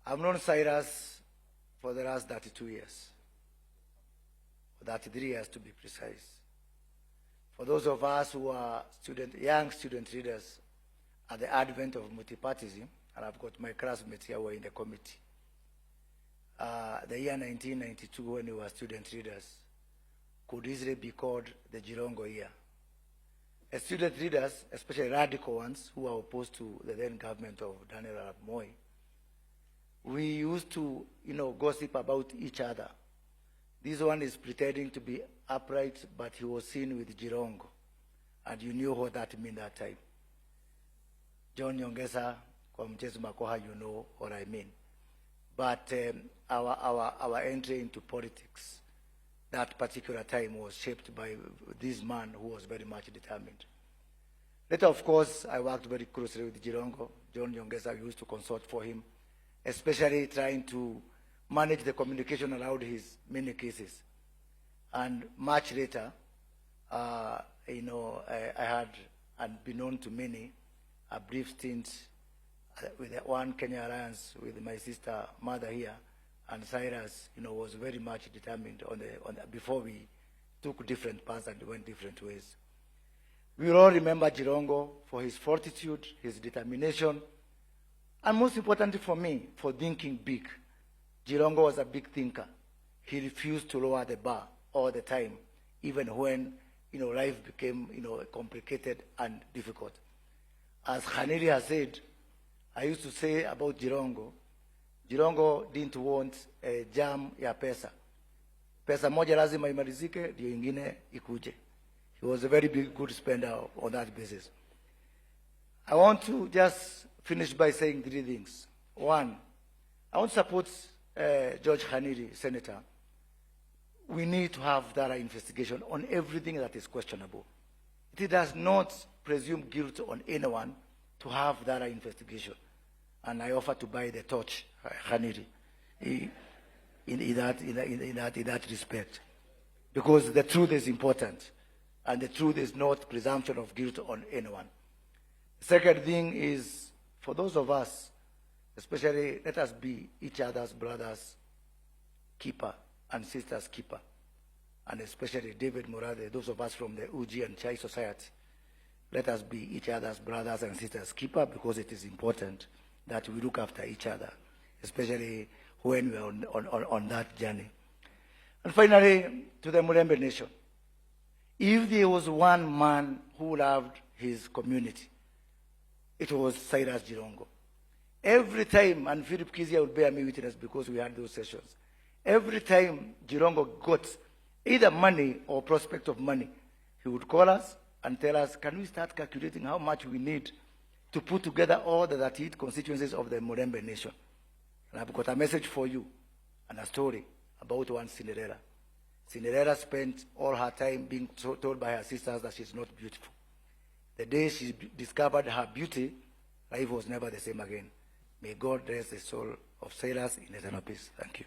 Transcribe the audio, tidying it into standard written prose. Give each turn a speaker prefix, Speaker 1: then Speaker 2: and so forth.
Speaker 1: I've known Cyrus for the last 32 years, 33 years to be precise. For those of us who are young student leaders at the advent of multipartyism, and I've got my classmates here who are in the committee, the year 1992, when we were student leaders, could easily be called the Jirongo year. As student leaders, especially radical ones who are opposed to the then government of Daniel Arap Moi, we used to, gossip about each other. This one is pretending to be upright, but he was seen with Jirongo, and you knew what that meant that time. John Nyongesa, kwa mchezo makoha, you know what I mean. But our entry into politics that particular time was shaped by this man who was very much determined. Later, of course, I worked very closely with Jirongo. John Nyongesa used to consult for him, especially trying to manage the communication around his many cases. And much later, I had, unbeknown to many, a brief stint with the One Kenya Alliance with my sister mother here, and Cyrus, was very much determined before we took different paths and went different ways. We all remember Jirongo for his fortitude, his determination, and most importantly for me, for thinking big. Jirongo was a big thinker. He refused to lower the bar all the time, even when, life became, complicated and difficult. As Khaniri has said, I used to say about Jirongo didn't want a jam ya pesa. Pesa moja lazima imalizike, ndio ingine ikuje. He was a very good spender on that basis. I want to just finish by saying 3 things. One, I want to support George Khaniri, Senator. We need to have thorough investigation on everything that is questionable. It does not presume guilt on anyone to have thorough investigation. And I offer to buy the torch, Khaniri, in that respect. Because the truth is important, and the truth is not presumption of guilt on anyone. The second thing is, for those of us, especially, let us be each other's brothers' keeper and sisters' keeper. And especially David Morade, those of us from the Uji and Chai Society, let us be each other's brothers and sisters' keeper, because it is important that we look after each other, especially when we are on that journey. And finally, to the Murembe Nation, if there was one man who loved his community, it was Cyrus Jirongo. Every time, and Philip Kizia would bear me witness because we had those sessions, every time Jirongo got either money or prospect of money, he would call us and tell us, can we start calculating how much we need to put together all the 38 constituencies of the Murembe Nation? And I've got a message for you and a story about one Cinderella. Cinderella spent all her time being told by her sisters that she's not beautiful. The day she discovered her beauty, life was never the same again. May God rest the soul of Cyrus in eternal peace. Thank you.